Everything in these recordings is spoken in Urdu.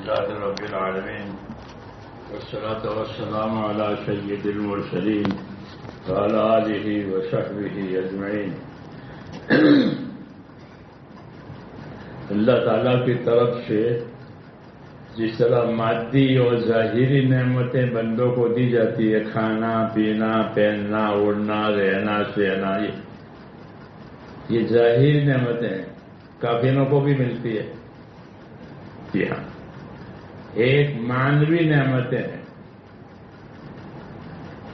لله رب العالمين والصلاة والسلام على سيد المرسلين وعلى آله وصحبه أجمعين۔ اللہ تعالیٰ کی طرف سے جس طرح مادی اور ظاہری نعمتیں بندوں کو دی جاتی ہے، کھانا پینا پہننا اڑنا رہنا سہنا، یہ ظاہری نعمتیں ہیں، کافروں کو بھی ملتی ہے۔ جی ہاں، ایک معنوی نعمتیں ہیں،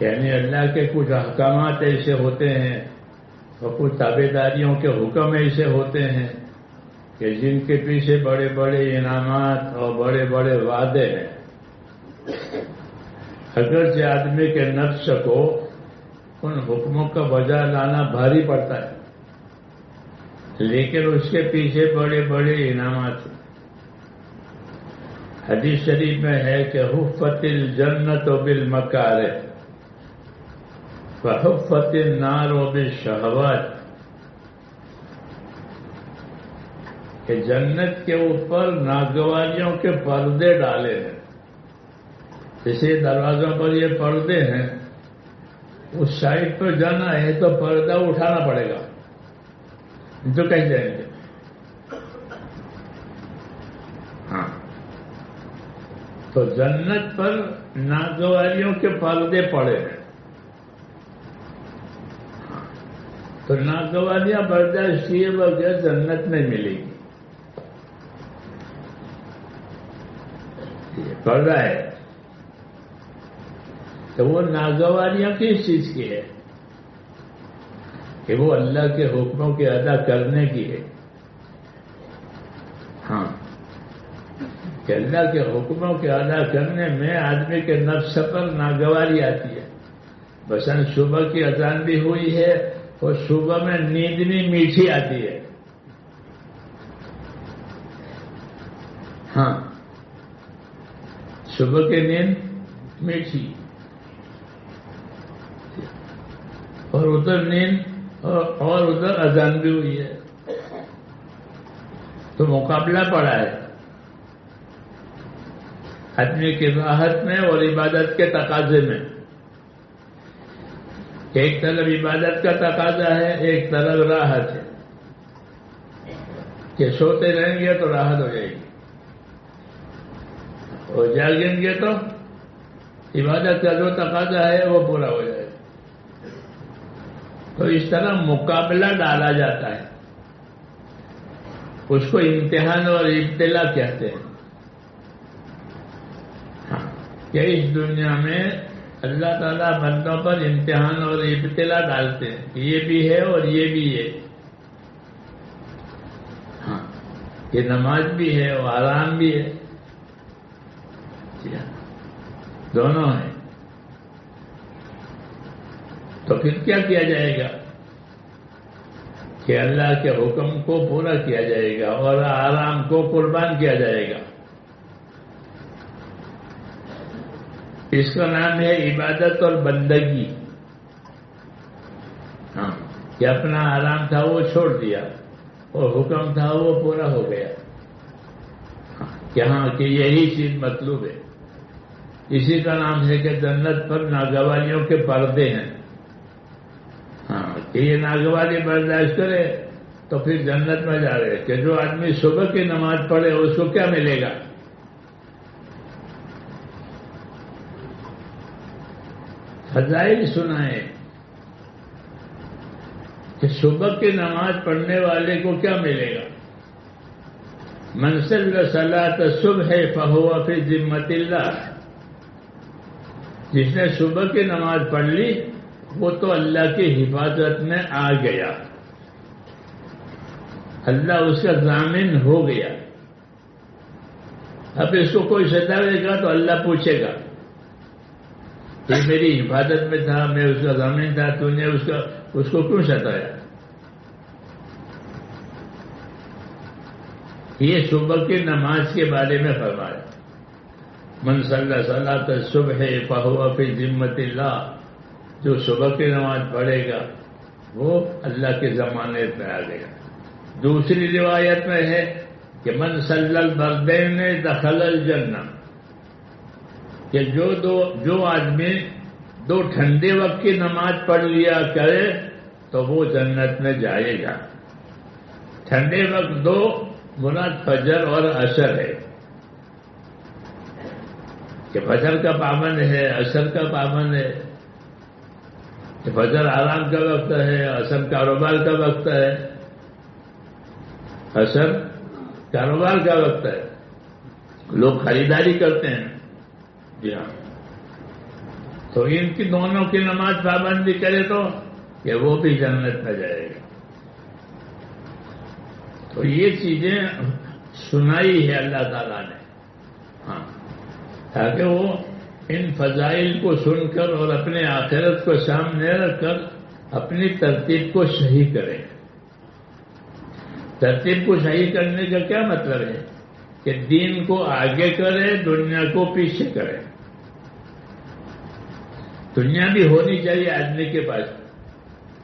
یعنی اللہ کے کچھ احکامات ایسے ہوتے ہیں اور کچھ تابعداریوں کے حکم ایسے ہوتے ہیں کہ جن کے پیچھے بڑے بڑے انعامات اور بڑے بڑے وعدے ہیں۔ اگرچہ آدمی کے نفس کو ان حکموں کا بجا لانا بھاری پڑتا ہے، لیکن اس کے پیچھے بڑے بڑے انعامات ہیں۔ حدیث شریف میں ہے کہ حفت الجنت بالمکارہ وحفت النار بالشہوات، کہ جنت کے اوپر ناگواریوں کے پردے ڈالے ہیں۔ جیسے دروازوں پر یہ پردے ہیں، اس سائڈ پر جانا ہے تو پردہ اٹھانا پڑے گا، تو کہیں جائیں گے۔ ہاں، تو جنت پر ناگواریوں کے پردے پڑے ہیں، تو ناگواریاں برداشت کیے بغیر جنت نہیں ملے گی۔ پردہ ہے تو وہ ناگواریاں کس چیز کی ہے؟ کہ وہ اللہ کے حکموں کے ادا کرنے کی ہے۔ ہاں، کہ اللہ کے حکموں کے ادا کرنے میں آدمی کے نفس پر ناگواری آتی ہے۔ مثلا صبح کی اذان بھی ہوئی ہے اور صبح میں نیند بھی میٹھی آتی ہے۔ ہاں، صبح کی نیند میٹھی اور ادھر نیند اور ادھر اذان بھی ہوئی ہے، تو مقابلہ پڑا ہے آدمی کی راحت میں اور عبادت کے تقاضے میں۔ ایک طرف عبادت کا تقاضا ہے، ایک طرف راحت ہے کہ سوتے رہیں گے تو راحت ہو جائے گی اور جاگیں گے تو عبادت کا جو تقاضا ہے وہ پورا ہو جائے گا۔ تو اس طرح مقابلہ ڈالا جاتا ہے، اس کو امتحان اور ابتلا کہتے ہیں۔ ہاں، کہ اس دنیا میں اللہ تعالیٰ بندوں پر امتحان اور ابتلا ڈالتے ہیں کہ یہ بھی ہے اور یہ بھی ہے۔ ہاں، یہ نماز بھی ہے اور آرام بھی ہے، دونوں ہیں۔ تو پھر کیا کیا جائے گا کہ اللہ کے حکم کو پورا کیا جائے گا اور آرام کو قربان کیا جائے گا۔ اس کا نام ہے عبادت اور بندگی۔ ہاں، کہ اپنا آرام تھا وہ چھوڑ دیا اور حکم تھا وہ پورا ہو گیا۔ ہاں، کہ یہی چیز مطلوب ہے۔ اسی کا نام ہے کہ جنت پر ناگواریوں کے پردے ہیں۔ ہاں، کہ یہ ناگواری برداشت کرے تو پھر جنت میں جا رہے۔ کہ جو آدمی صبح کی نماز پڑھے اس کو کیا ملے گا؟ فضائل سنائے کہ صبح کی نماز پڑھنے والے کو کیا ملے گا؟ من صلی صلاۃ الصبح فہو فی ذمۃ اللہ، جس نے صبح کی نماز پڑھ لی وہ تو اللہ کی حفاظت میں آ گیا، اللہ اس کا ضامن ہو گیا۔ اب اس کو کوئی ستاوے گا تو اللہ پوچھے گا کہ میری حفاظت میں تھا، میں اس کا ضامن تھا، تو نے اس کو کیوں ستایا؟ یہ صبح کی نماز کے بارے میں فرمایا، من صلی صلاۃ الصبح فہو فی ذمۃ اللہ، جو صبح کی نماز پڑھے گا وہ اللہ کے ضمانت میں آ گیا۔ دوسری روایت میں ہے کہ من صلی البردین دخل الجنہ، کہ جو آدمی 2 ٹھنڈے وقت کی نماز پڑھ لیا کرے تو وہ جنت میں جائے گا۔ ٹھنڈے وقت 2 مراد فجر اور عصر ہے، کہ فجر کا پابند ہے، عصر کا پابند ہے، کہ فجر آرام کا وقت ہے، عصر کاروبار کا وقت ہے، عصر کاروبار کا وقت ہے، لوگ خریداری کرتے ہیں۔ جی ہاں، تو ان کی دونوں کی نماز پابندی کرے تو کہ وہ بھی جنت میں جائے گا۔ تو یہ چیزیں سنائی ہے اللہ تعالیٰ نے، ہاں، تاکہ وہ ان فضائل کو سن کر اور اپنے آخرت کو سامنے رکھ کر اپنی ترتیب کو صحیح کرے۔ ترتیب کو صحیح کرنے کا کیا مطلب ہے؟ کہ دین کو آگے کرے، دنیا کو پیچھے کرے۔ دنیا بھی ہونی چاہیے آدمی کے پاس،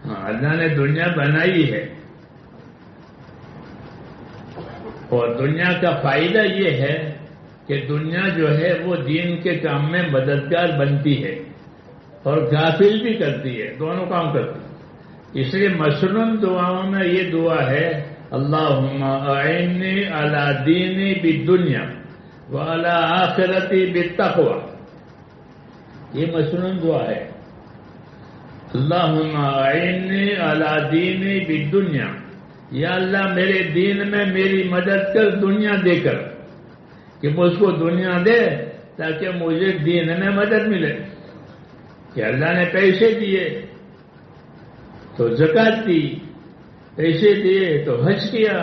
ہاں، اللہ نے دنیا بنائی ہے، اور دنیا کا فائدہ یہ ہے کہ دنیا جو ہے وہ دین کے کام میں مددگار بنتی ہے اور غافل بھی کرتی ہے، دونوں کام کرتی ہے۔ اس لیے مشروع دعاؤں میں یہ دعا ہے، اللہم اعنی علی دینی بالدنیا وعلی آخرتی بالتقوی، یہ مشروع دعا ہے۔ اللہم اعنی علی دینی بالدنیا، یا اللہ میرے دین میں میری مدد کر دنیا دے کر، کہ مجھ کو دنیا دے تاکہ مجھے دین میں مدد ملے۔ کہ اللہ نے پیسے دیے تو زکوٰۃ دی، پیسے دیے تو حج کیا،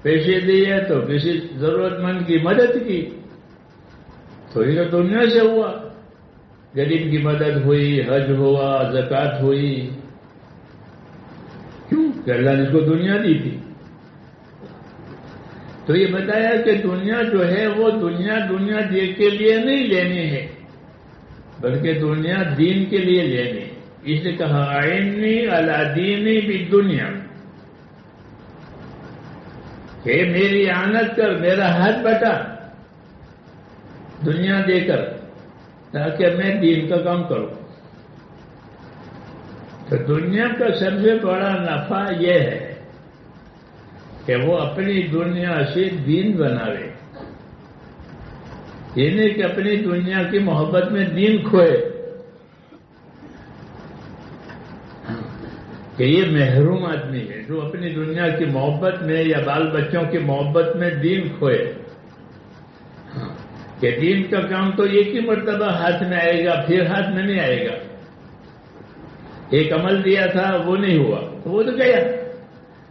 پیسے دیے تو کسی ضرورت مند کی مدد کی، تو یہ دنیا سے ہوا، غریب کی مدد ہوئی، حج ہوا، زکوٰۃ ہوئی، کیوں؟ کہ اللہ نے اس کو دنیا دی تھی۔ تو یہ بتایا کہ دنیا جو ہے وہ دنیا دے کے لیے نہیں لینی ہے، بلکہ دنیا دین کے لیے لینی ہے۔ اس نے کہا اعنی علی دینی بالدنیا، کہ میری اعانت کر، میرا ہاتھ بٹا دنیا دے کر، تاکہ میں دین کا کام کروں۔ تو دنیا کا سب سے بڑا نفع یہ ہے کہ وہ اپنی دنیا سے دین بناوے، یہ نہیں کہ اپنی دنیا کی محبت میں دین کھوئے، کہ یہ محروم آدمی ہے جو اپنی دنیا کی محبت میں یا بال بچوں کی محبت میں دین کھوئے، کہ دین کا کام تو ایک ہی مرتبہ ہاتھ میں آئے گا، پھر ہاتھ میں نہیں آئے گا۔ ایک عمل دیا تھا وہ نہیں ہوا تو وہ تو گیا،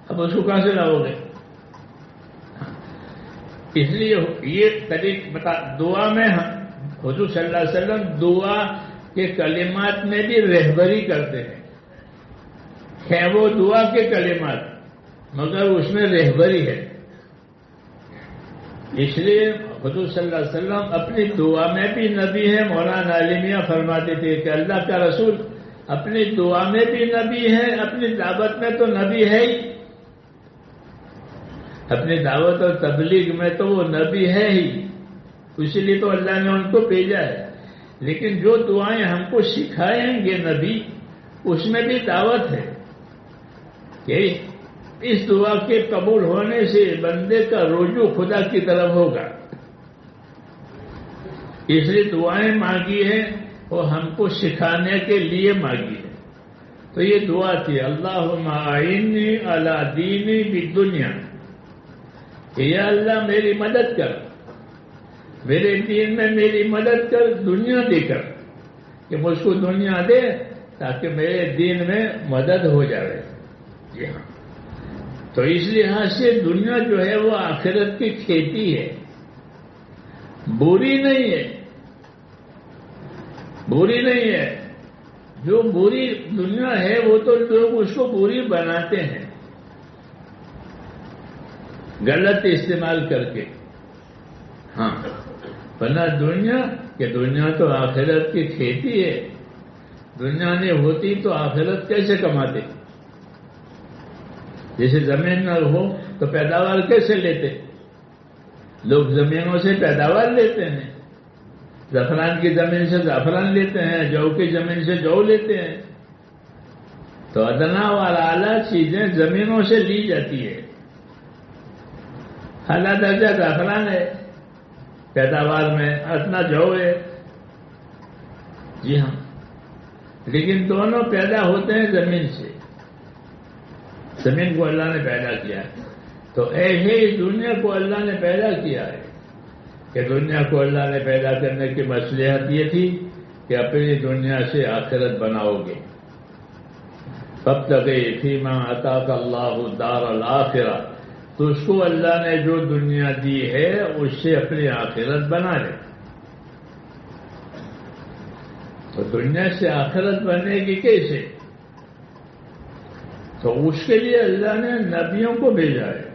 اب اس کو کہاں سے لاؤ گے؟ اس لیے یہ طریقہ دعا میں حضور صلی اللہ علیہ وسلم دعا کے کلمات میں بھی رہبری کرتے ہیں، ہے وہ دعا کے کلمات مگر اس میں رہبری ہے۔ اس لیے حضور صلی اللہ علیہ وسلم اپنی دعا میں بھی نبی ہیں۔ مولانا علی میاں فرماتے تھے کہ اللہ کا رسول اپنی دعا میں بھی نبی ہے، اپنی دعوت میں تو نبی ہے ہی، اپنی دعوت اور تبلیغ میں تو وہ نبی ہے ہی، اسی لیے تو اللہ نے ان کو بھیجا ہے۔ لیکن جو دعائیں ہم کو سکھائیں گے نبی، اس میں بھی دعوت ہے کہ اس دعا کے قبول ہونے سے بندے کا رجوع خدا کی طرف ہوگا، اس لیے دعائیں مانگی ہیں اور ہم کو سکھانے کے لیے مانگی ہے۔ تو یہ دعا تھی، اللہم اعنی علی دینی بالدنیا، کہ یا اللہ میری مدد کر، میرے دین میں میری مدد کر دنیا دے کر، کہ مجھ کو دنیا دے تاکہ میرے دین میں مدد ہو جائے۔ جی ہاں، تو اس لحاظ سے دنیا جو ہے وہ آخرت کی کھیتی ہے، بری نہیں ہے، بری نہیں ہے۔ جو بری دنیا ہے وہ تو لوگ اس کو بری بناتے ہیں غلط استعمال کر کے، ہاں، ورنہ دنیا کہ دنیا تو آخرت کی کھیتی ہے، دنیا نہیں ہوتی تو آخرت کیسے کماتے؟ جیسے زمین نہ ہو تو پیداوار کیسے لیتے؟ لوگ زمینوں سے پیداوار لیتے ہیں، زعفران کی زمین سے زعفران لیتے ہیں، جو کی زمین سے جو لیتے ہیں، تو ادنا اور اعلیٰ چیزیں زمینوں سے لی جاتی ہے۔ اعلیٰ درجہ زعفران ہے پیداوار میں، ادنا جو ہے، جی ہاں، لیکن دونوں پیدا ہوتے ہیں زمین سے، زمین کو اللہ نے پیدا کیا ہے۔ تو ایسے ہی دنیا کو اللہ نے پیدا کیا ہے کہ دنیا کو اللہ نے پیدا کرنے کی مصلحت یہ تھی کہ اپنی دنیا سے آخرت بناؤ گے۔ فابتغِ فیما آتاک اللہ الدار الآخرہ، تو اس کو اللہ نے جو دنیا دی ہے اس سے اپنی آخرت بنا لے۔ تو دنیا سے آخرت بنے گی کیسے؟ تو اس کے لیے اللہ نے نبیوں کو بھیجا ہے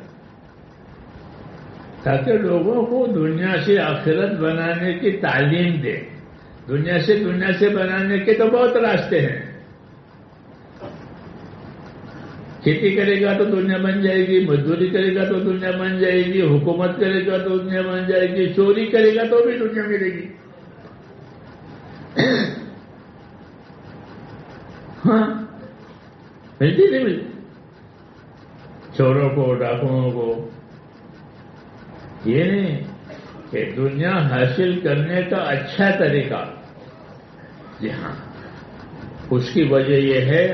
تاکہ لوگوں کو دنیا سے آخرت بنانے کی تعلیم دے۔ دنیا سے بنانے کے تو بہت راستے ہیں۔ کھیتی کرے گا تو دنیا بن جائے گی، مزدوری کرے گا تو دنیا بن جائے گی، حکومت کرے گا تو دنیا بن جائے گی، چوری کرے گا تو بھی دنیا ملے گی۔ ہاں، ملتی نہیں ملتی چوروں کو، ڈاکوؤں کو۔ یہ نہیں کہ دنیا حاصل کرنے کا اچھا طریقہ، جی ہاں، اس کی وجہ یہ ہے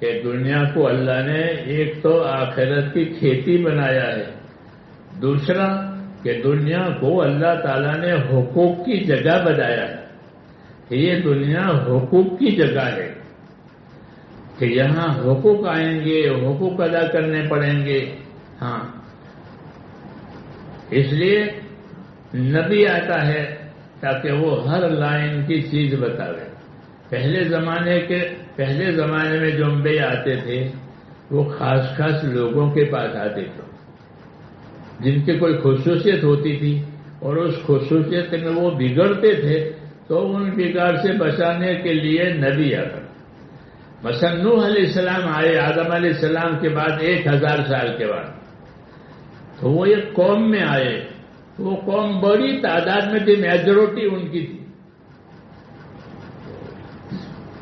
کہ دنیا کو اللہ نے ایک تو آخرت کی کھیتی بنایا ہے، دوسرا کہ دنیا کو اللہ تعالیٰ نے حقوق کی جگہ بنایا ہے۔ یہ دنیا حقوق کی جگہ ہے کہ یہاں حقوق آئیں گے، حقوق ادا کرنے پڑیں گے۔ ہاں، اس لیے نبی آتا ہے تاکہ وہ ہر لائن کی چیز بتاوے۔ پہلے زمانے میں جو انبیاء آتے تھے وہ خاص لوگوں کے پاس آتے تھے جن کی کوئی خصوصیت ہوتی تھی اور اس خصوصیت میں وہ بگڑتے تھے، تو ان بگاڑ سے بچانے کے لیے نبی آتا۔ مثلا نوح علیہ السلام آئے آدم علیہ السلام کے بعد 1000 سال کے بعد، تو وہ ایک قوم میں آئے۔ وہ قوم بڑی تعداد میں تھی، میجورٹی ان کی تھی،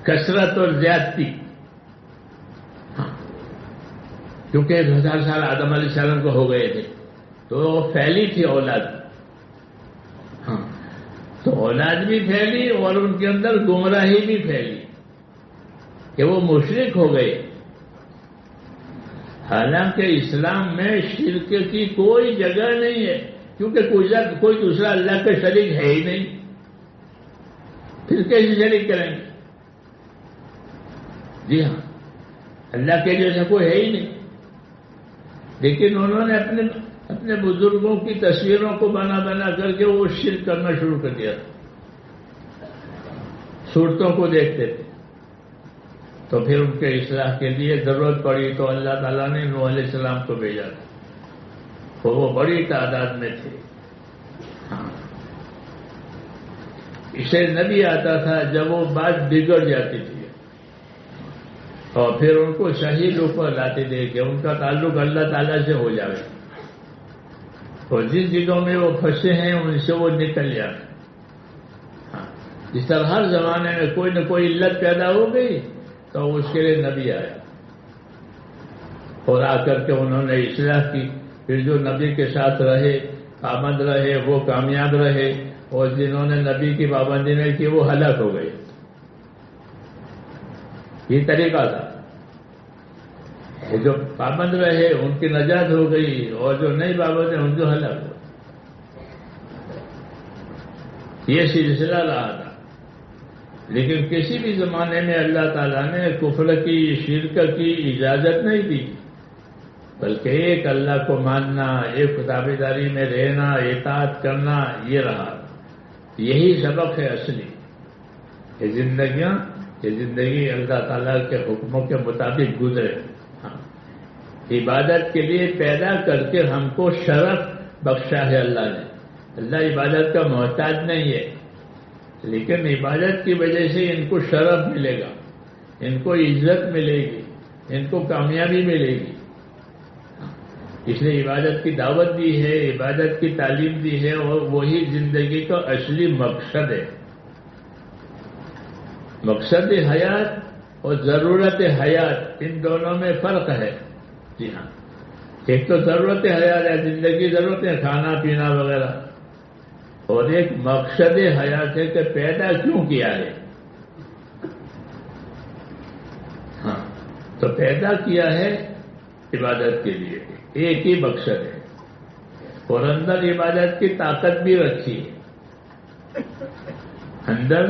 کثرت اور زیادتی۔ ہاں، کیونکہ 1000 سال آدم علیہ السلام کو ہو گئے تھے تو پھیلی تھی اولاد۔ ہاں، تو اولاد بھی پھیلی اور ان کے اندر گمراہی بھی پھیلی کہ وہ مشرک ہو گئے۔ حالانکہ اسلام میں شرک کی کوئی جگہ نہیں ہے، کیونکہ کوئی دوسرا اللہ کا شریک ہے ہی نہیں، پھر کیسے شریک کریں گے؟ جی ہاں، اللہ کے جیسا کوئی ہے ہی نہیں۔ لیکن انہوں نے اپنے بزرگوں کی تصویروں کو بنا کر کے وہ شرک کرنا شروع کر دیا، صورتوں کو دیکھتے تھے۔ تو پھر ان کے اصلاح کے لیے ضرورت پڑی تو اللہ تعالیٰ نے نوح علیہ السلام کو بھیجا تھا، تو وہ بڑی تعداد میں تھے۔ ہاں، اسے نبی آتا تھا جب وہ بات بگڑ جاتی تھی، اور پھر ان کو صحیح لوگ پر لاتے تھے کہ ان کا تعلق اللہ تعالیٰ سے ہو جائے، اور جن چیزوں میں وہ پھنسے ہیں ان سے وہ نکل جائے۔ ہاں، جس طرح ہر زمانے میں کوئی نہ کوئی علت پیدا ہو گئی تو اس کے لیے نبی آیا، اور آ کر کے انہوں نے اصلاح کی۔ پھر جو نبی کے ساتھ رہے، پابند رہے، وہ کامیاب رہے، اور جنہوں نے نبی کی پابندی نہیں کی وہ ہلاک ہو گئے۔ یہ طریقہ تھا کہ جو پابند رہے ان کی نجات ہو گئی، اور جو نہیں پابند ہیں ان کو ہلاک ہو۔ یہ سلسلہ رہا تھا۔ لیکن کسی بھی زمانے میں اللہ تعالیٰ نے کفر کی، شرک کی اجازت نہیں دی، بلکہ ایک اللہ کو ماننا، ایک تابعداری میں رہنا، اطاعت کرنا، یہ رہا۔ یہی سبق ہے اصلی کہ زندگی اللہ تعالیٰ کے حکموں کے مطابق گزرے۔ ہاں، عبادت کے لیے پیدا کر کے ہم کو شرف بخشا ہے اللہ نے۔ اللہ عبادت کا محتاج نہیں ہے، لیکن عبادت کی وجہ سے ان کو شرف ملے گا، ان کو عزت ملے گی، ان کو کامیابی ملے گی۔ اس لیے عبادت کی دعوت دی ہے، عبادت کی تعلیم دی ہے، اور وہی زندگی کا اصلی مقصد ہے۔ مقصد حیات اور ضرورت حیات، ان دونوں میں فرق ہے۔ جی ہاں، ایک تو ضرورت حیات ہے، زندگی ضرورت ہے، کھانا پینا وغیرہ، اور ایک مقصد حیات ہے کہ پیدا کیوں کیا ہے۔ ہاں، تو پیدا کیا ہے عبادت کے لیے، ایک ہی مقصد ہے، اور اندر عبادت کی طاقت بھی رکھی ہے، اندر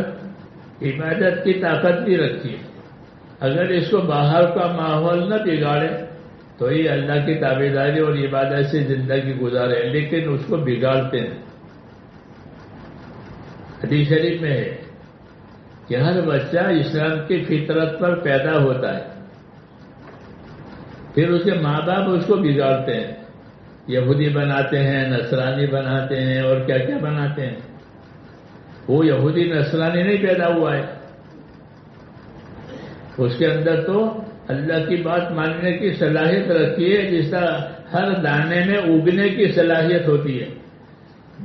عبادت کی طاقت بھی رکھی ہے۔ اگر اس کو باہر کا ماحول نہ بگاڑے تو یہ اللہ کی تابعداری اور عبادت سے زندگی گزارے، لیکن اس کو بگاڑتے ہیں۔ حدیث شریف میں ہے کہ ہر بچہ اسلام کی فطرت پر پیدا ہوتا ہے، پھر اس کے ماں باپ اس کو بگاڑتے ہیں، یہودی بناتے ہیں، نصرانی بناتے ہیں، اور کیا کیا بناتے ہیں۔ وہ یہودی نصرانی نہیں پیدا ہوا ہے، اس کے اندر تو اللہ کی بات ماننے کی صلاحیت رکھی ہے، جس طرح ہر دانے میں اگنے کی صلاحیت ہوتی ہے۔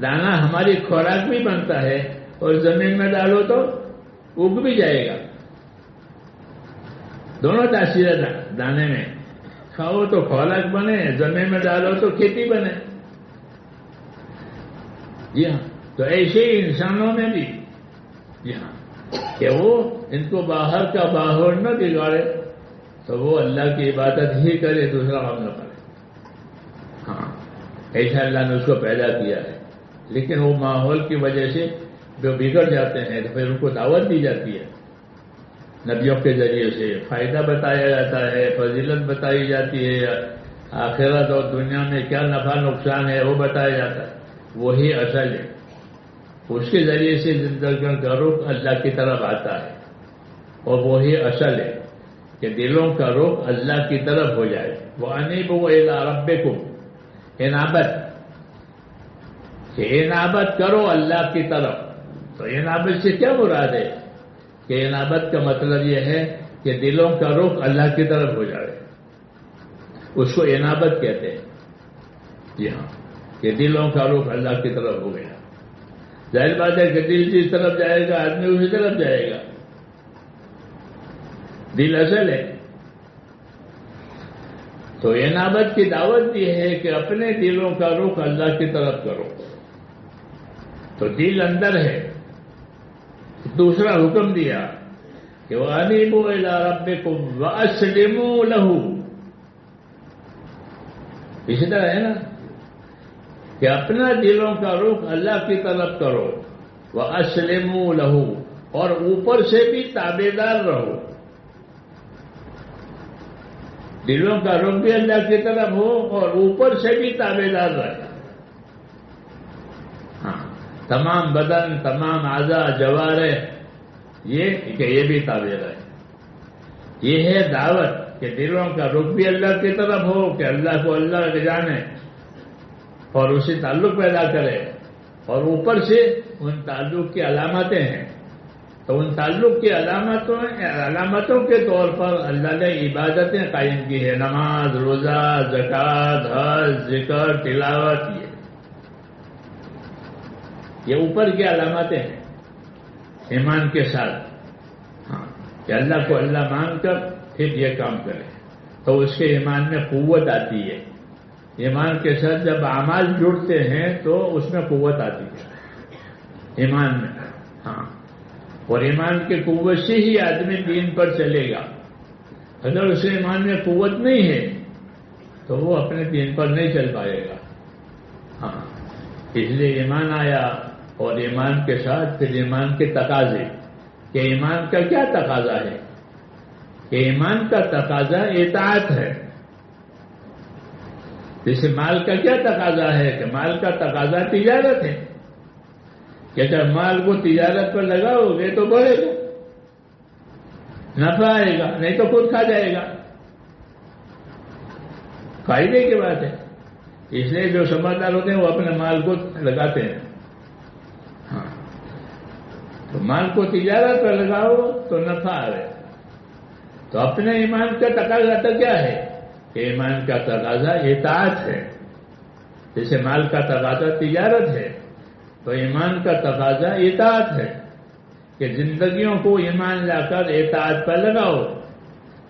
دانا ہماری خوراک بھی بنتا ہے، اور زمین میں ڈالو تو اگ بھی جائے گا۔ دونوں تاثیر دانے میں، کھاؤ تو خوراک بنے، زمین میں ڈالو تو کھیتی بنے۔ جی ہاں، تو ایسے ہی انسانوں میں بھی، جی ہاں، کہ وہ ان کو باہر کا ماحول نہ بگاڑے، تو وہ اللہ کی عبادت ہی کرے، دوسرا کام نہ کرے۔ ہاں، ایسا اللہ نے اس کو پیدا کیا ہے، لیکن وہ ماحول کی وجہ سے جو بگڑ جاتے ہیں تو پھر ان کو دعوت دی جاتی ہے، نبیوں کے ذریعے سے فائدہ بتایا جاتا ہے، فضیلت بتائی جاتی ہے، آخرت اور دنیا میں کیا نفع نقصان ہے وہ بتایا جاتا ہے۔ وہی اصل ہے، اس کے ذریعے سے زندگی کا رخ اللہ کی طرف آتا ہے، اور وہی اصل ہے کہ دلوں کا رخ اللہ کی طرف ہو جائے۔ وَأَنِيبُوا إِلَىٰ رَبِّكُمْ، انابت، کہ انابت کرو اللہ کی طرف۔ تو انابت سے کیا مراد ہے؟ کہ انابت کا مطلب یہ ہے کہ دلوں کا رخ اللہ کی طرف ہو جائے، اس کو انابت کہتے ہیں۔ جی ہاں، کہ دلوں کا رخ اللہ کی طرف ہو گیا۔ ظاہر بات ہے کہ دل جس طرف جائے گا آدمی اسی طرف جائے گا، دل اصل ہے۔ تو انابت کی دعوت دی ہے کہ اپنے دلوں کا رخ اللہ کی طرف کرو۔ تو دل اندر ہے، دوسرا حکم دیا کہ وَأَنِيبُوا إِلَىٰ رَبِّكُمْ وَأَسْلِمُوا لَهُ۔ اسی طرح ہے نا کہ اپنا دلوں کا رخ اللہ کی طرف کرو، وَأَسْلِمُوا لَهُ، اور اوپر سے بھی تابعدار رہو۔ دلوں کا رخ بھی اللہ کی طرف ہو اور اوپر سے بھی تابعدار رہے۔ ہاں، تمام بدن، تمام اعضاء، جوارح، یہ بھی تابع رہے۔ یہ ہے دعوت کہ دلوں کا رخ بھی اللہ کی طرف ہو، کہ اللہ کو اللہ جانے اور اسی تعلق پیدا کرے، اور اوپر سے ان تعلق کی علامتیں ہیں۔ تو ان تعلق کی علامتوں کے طور پر اللہ نے عبادتیں قائم کی ہے، نماز، روزہ، زکوٰۃ، حج، ذکر، تلاوت، یہ اوپر کی علامتیں ہیں ایمان کے ساتھ۔ ہاں، کہ اللہ کو اللہ مان کر پھر یہ کام کرے تو اس کے ایمان میں قوت آتی ہے۔ ایمان کے ساتھ جب اعمال جڑتے ہیں تو اس میں قوت آتی ہے ایمان میں۔ ہاں، اور ایمان کی قوت سے ہی آدمی دین پر چلے گا۔ اگر اسے ایمان میں قوت نہیں ہے تو وہ اپنے دین پر نہیں چل پائے گا۔ ہاں، اس لیے ایمان آیا، اور ایمان کے ساتھ پھر ایمان کے تقاضے، کہ ایمان کا کیا تقاضا ہے؟ کہ ایمان کا تقاضا اطاعت ہے۔ جیسے مال کا کیا تقاضا ہے؟ کہ مال کا تقاضا تجارت ہے، کہ جب مال کو تجارت پر لگاؤ گے تو بڑھے گا، نفع آئے گا، نہیں تو خود کھا جائے گا۔ فائدے کی بات ہے، اس لیے جو سمجھدار ہوتے ہیں وہ اپنے مال کو لگاتے ہیں۔ ہاں، تو مال کو تجارت پر لگاؤ تو نفع آئے۔ تو اپنے ایمان کا تقاضا تو کیا ہے؟ کہ ایمان کا تقاضا اطاعت ہے. جیسے مال کا تقاضا تجارت ہے تو ایمان کا تقاضا اطاعت ہے کہ زندگیوں کو ایمان لا کر اطاعت پر لگاؤ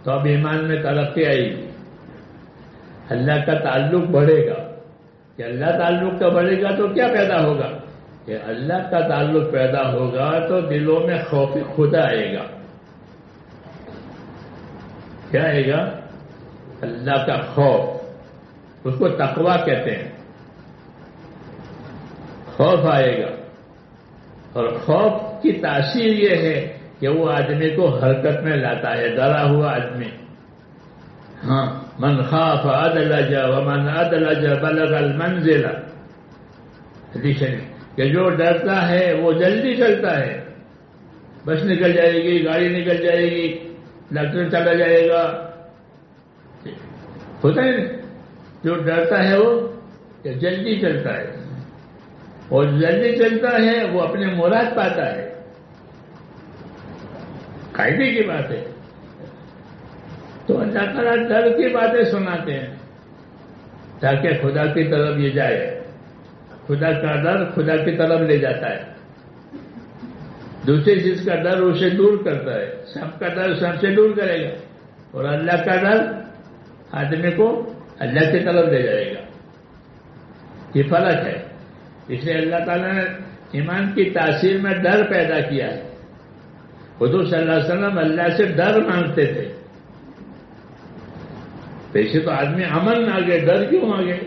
تو اب ایمان میں ترقی آئے گی. اللہ کا تعلق بڑھے گا. کہ اللہ تعلق کا بڑھے گا تو کیا پیدا ہوگا؟ کہ اللہ کا تعلق پیدا ہوگا تو دلوں میں خوف خدا آئے گا. کیا آئے گا؟ اللہ کا خوف. اس کو تقویٰ کہتے ہیں. خوف آئے گا. اور خوف کی تاثیر یہ ہے کہ وہ آدمی کو حرکت میں لاتا ہے. ڈرا ہوا آدمی. ہاں، من خاف ادلج ومن ادلج بلغ المنزل. حدیث ہے کہ جو ڈرتا ہے وہ جلدی چلتا ہے. بس نکل جائے گی، گاڑی نکل جائے گی، ڈاکٹر چلا جائے گا. ہوتا ہے جو ڈرتا ہے وہ جلدی چلتا ہے، اور جلدی چلتا ہے وہ اپنے مراد پاتا ہے. قاعدے کی بات ہے. تو اللہ تعالیٰ ڈر کی باتیں سناتے ہیں تاکہ خدا کی طرف یہ جائے. خدا کا ڈر خدا کی طرف لے جاتا ہے. دوسری چیز کا ڈر اسے دور کرتا ہے. سب کا ڈر سب سے دور کرے گا، اور اللہ کا ڈر آدمی کو اللہ کی طرف لے جائے گا. یہ فرق ہے. اس لیے اللہ تعالیٰ نے ایمان کی تاثیر میں ڈر پیدا کیا ہے. حضور صلی اللہ علیہ وسلم اللہ سے ڈر مانگتے تھے. پیسے تو آدمی امن مانگے، ڈر کیوں مانگے؟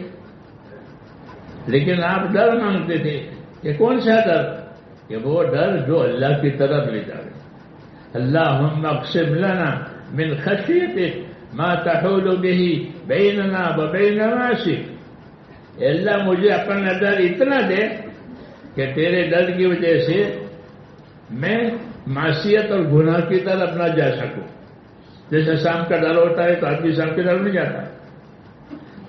لیکن آپ ڈر مانگتے تھے. کہ کون سا ڈر؟ کہ وہ ڈر جو اللہ کی طرف لے جائے. اللہم اقسم لنا من خشیتک ما تحول به بیننا وبین معاصیک. اللہ مجھے اپنا ڈر اتنا دے کہ تیرے ڈر کی وجہ سے میں معصیت اور گناہ کی طرف نہ جا سکوں. جیسے شام کا ڈر ہوتا ہے تو آدمی شام کی طرف نہیں جاتا.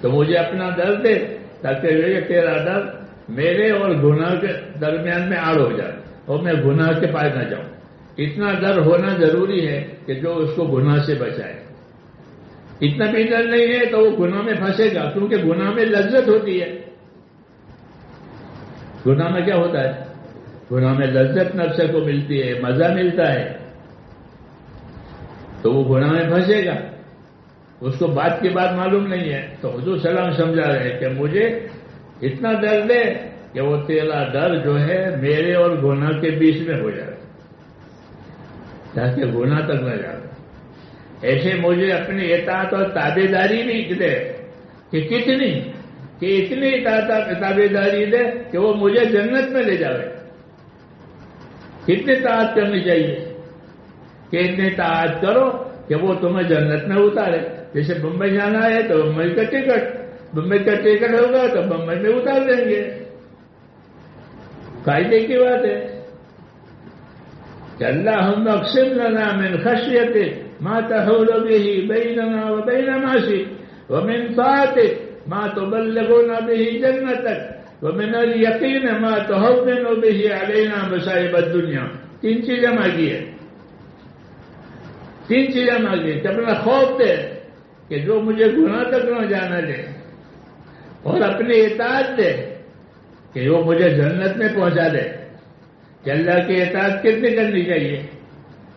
تو مجھے اپنا ڈر دے تاکہ یہ تیرا ڈر میرے اور گناہ کے درمیان میں آڑ ہو جائے اور میں گناہ کے پاس نہ جاؤں. اتنا ڈر ہونا ضروری ہے کہ جو اس کو گناہ سے بچائے. اتنا بھی ڈر نہیں ہے تو وہ گناہ میں پھنسے گا، کیونکہ گناہ میں لذت ہوتی ہے. گناہ میں کیا ہوتا ہے؟ گناہ میں لذت نفس کو ملتی ہے، مزہ ملتا ہے. تو وہ گناہ میں پھنسے گا. اس کو بات کی بات معلوم نہیں ہے. تو حضور صلی اللہ علیہ وسلم سمجھا رہے ہیں کہ مجھے اتنا ڈر دے کہ وہ تیرا ڈر جو ہے میرے اور گناہ کے بیچ میں ہو جائے تاکہ گناہ تک نہ جائے. ایسے مجھے اپنی اطاعت اور تابع داری بھی دے کہ کتنی، کہ اتنی تابع داری دے کہ وہ مجھے جنت میں لے جائے. کتنی اطاعت کرنی چاہیے؟ کہ اتنی اطاعت کرو کہ وہ تمہیں جنت میں اتارے. جیسے بمبئی جانا ہے تو بمبئی کا ٹکٹ ہوگا تو بمبئی میں اتار دیں گے. قاعدے کی بات ہے کہ اللہم اقسم لنا من خشیتک ما تحول به بیننا وبین معاصیک ومن طاعتک ما تبلغنا به جنتک ومن الیقین ما تهون به علینا مصائب الدنیا. تین چیزیں مانگی ہے. تین چیزیں مانگی کہ اپنا خوف دے کہ جو مجھے گناہ تک نہ جانا دے، اور اپنی اطاعت دے کہ وہ مجھے جنت میں پہنچا دے. کہ اللہ کی اطاعت کتنی کرنی چاہیے؟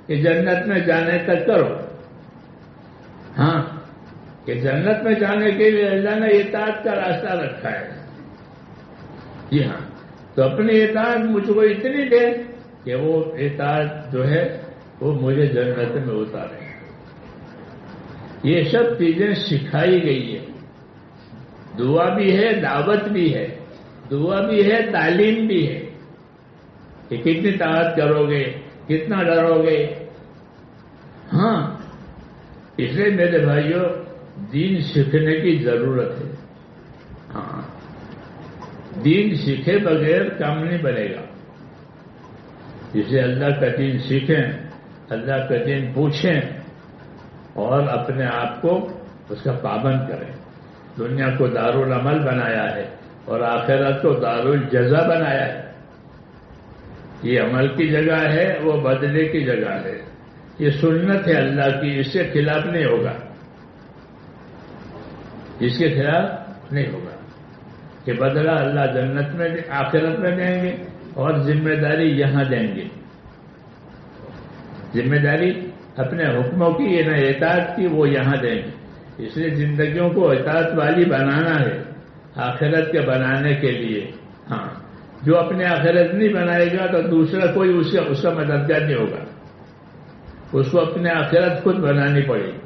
کہ جنت میں جانے تک کرو. ہاں، کہ جنت میں جانے کے لیے اللہ نے اطاعت کا راستہ رکھا ہے. جی ہاں. تو اپنی اطاعت مجھ کو اتنی دے کہ وہ اطاعت جو ہے وہ مجھے جنت میں اتارے. یہ سب چیزیں سکھائی گئی ہے. دعا بھی ہے، دعوت بھی ہے. دعا بھی ہے، تعلیم بھی ہے کہ کتنی طاعت کرو گے، کتنا ڈرو گے. ہاں، اس لیے میرے بھائیوں دین سیکھنے کی ضرورت ہے. ہاں، دین سیکھے بغیر کام نہیں بنے گا. اسے اللہ کا دین سیکھیں، اللہ کا دین پوچھیں اور اپنے آپ کو اس کا پابند کریں. دنیا کو دارالعمل بنایا ہے اور آخرت کو دارالجزا بنایا ہے. یہ عمل کی جگہ ہے، وہ بدلے کی جگہ ہے. یہ سنت ہے اللہ کی، اس سے خلاف نہیں ہوگا. اس کے خلاف نہیں ہوگا کہ بدلہ اللہ جنت میں آخرت میں دیں گے اور ذمہ داری یہاں دیں گے. ذمہ داری اپنے حکموں کی یہ نہ اطاعت کی وہ یہاں دیں گے. اس لیے زندگیوں کو اطاعت والی بنانا ہے آخرت کے بنانے کے لیے. ہاں جو اپنے آخرت نہیں بنائے گا تو دوسرا کوئی اس کا مددگار نہیں ہوگا. اس کو اپنے آخرت خود بنانی پڑے گی.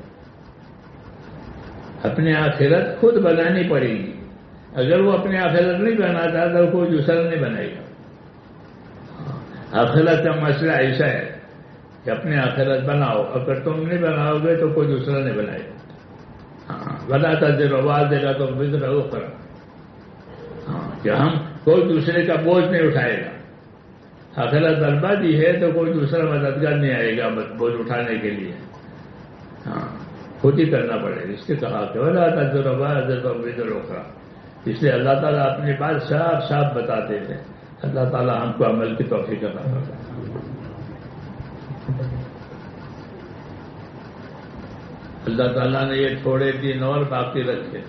اپنے آخرت خود بنانی پڑے گی. اگر وہ اپنے آخرت نہیں بناتا تو کوئی دوسرا نہیں بنائے گا. آخرت کا مسئلہ ایسا ہے کہ اپنے آخرت بناؤ. اگر تم نہیں بناؤ گے تو کوئی دوسرا نہیں بنائے گا. ہاں بناتا دیر آواز دے گا تو بزر ہو کر کہ ہم کوئی دوسرے کا بوجھ نہیں اٹھائے گا. آخرت بربادی ہے تو کوئی دوسرا مددگار نہیں آئے گا بوجھ اٹھانے کے لیے. ہاں خود ہی کرنا پڑے گا. اس نے کہا کہ بناتا دیر آواز دے تو بزر ہو کر. اس لیے اللہ تعالیٰ اپنی بات صاف صاف بتاتے تھے. اللہ تعالیٰ ہم کو عمل کی توفیق عطا کرتا ہے. اللہ تعالیٰ نے یہ تھوڑے دن اور باقی رکھے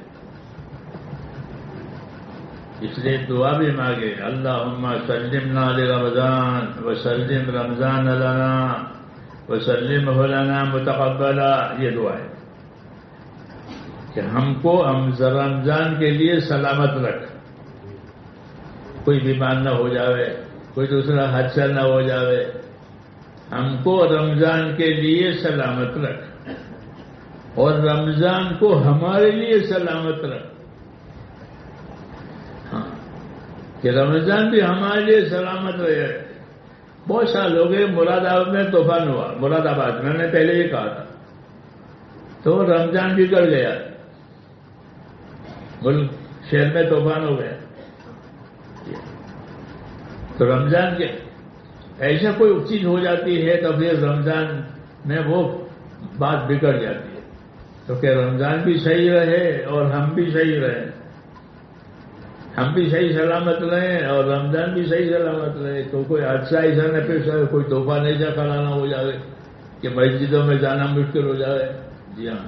اس لیے دعا بھی مانگے. اللہم سلمنا لرمضان وسلم رمضان لنا وسلمہ لنا متقبلا. یہ دعا ہے کہ ہم کو رمضان کے لیے سلامت رکھ. کوئی بیمار نہ ہو جاوے, کوئی دوسرا حادثہ نہ ہو جاوے. ہم کو رمضان کے لیے سلامت رکھ اور رمضان کو ہمارے لیے سلامت رکھ. ہاں کہ رمضان بھی ہمارے لیے سلامت رہے. بہت سال ہو گئے مراد آباد میں طوفان ہوا. مراد آباد میں نے پہلے ہی کہا تھا تو رمضان بگڑ گیا. ملک شہر میں طوفان ہو گیا. تو رمضان کے ایسا کوئی چیز ہو جاتی ہے تو پھر رمضان میں وہ بات بگڑ جاتی ہے. تو کہ رمضان بھی صحیح رہے اور ہم بھی صحیح رہیں. ہم بھی صحیح سلامت رہیں اور رمضان بھی صحیح سلامت رہے. تو کوئی حادثہ ایسا نہ پیش آئے, کوئی طوفان ایسا کھڑا نہ ہو جائے کہ مسجدوں میں جانا مشکل ہو جائے. جی ہاں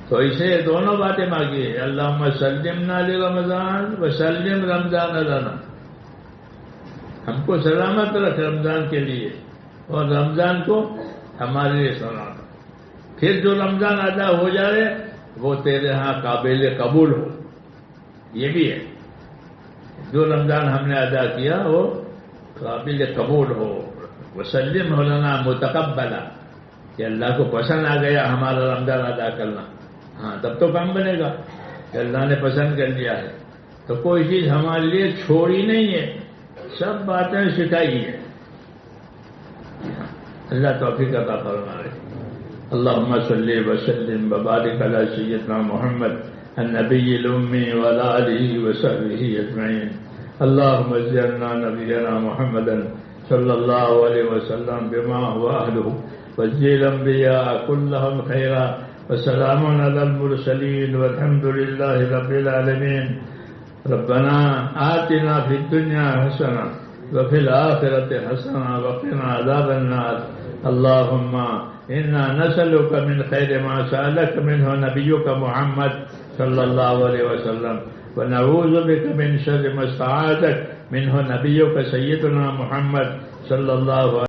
تو اسے دونوں باتیں مانگی ہے. اللہم سلمنا لرمضان وسلم رمضان لنا. ہم کو سلامت رکھ رمضان کے لیے اور رمضان کو ہمارے لیے سلامت. پھر جو رمضان ادا ہو جائے وہ تیرے ہاں قابل قبول ہو. یہ بھی ہے جو رمضان ہم نے ادا کیا وہ قابل قبول ہو. وسلم لنا متقبلا کہ اللہ کو پسند آ گیا ہمارا رمضان ادا کرنا. ہاں تب تو کام بنے گا کہ اللہ نے پسند کر لیا ہے. تو کوئی چیز ہمارے لیے چھوڑی نہیں ہے, سب باتیں سکھائی ہے. اللہ توفیق عطا فرمائے. اللهم صل وسلم وبارك على سيدنا محمد النبي الأمي وعلى آله وصحبه أجمعين. اللهم اجعلنا نبينا محمدا صلى الله عليه وسلم بما هو أهله واجزل الأنبياء كلهم خيرا وسلام على المرسلين والحمد لله رب العالمين. ربنا آتنا في الدنيا حسنة وفي الآخرة حسنة وقنا عذاب النار. اللهم إنا نسألك من خير ما سألك منه نبيك محمد صلى الله عليه وسلم ونعوذ بك من شر ما استعاذك منه نبيك سيدنا محمد صلى الله عليه وسلم.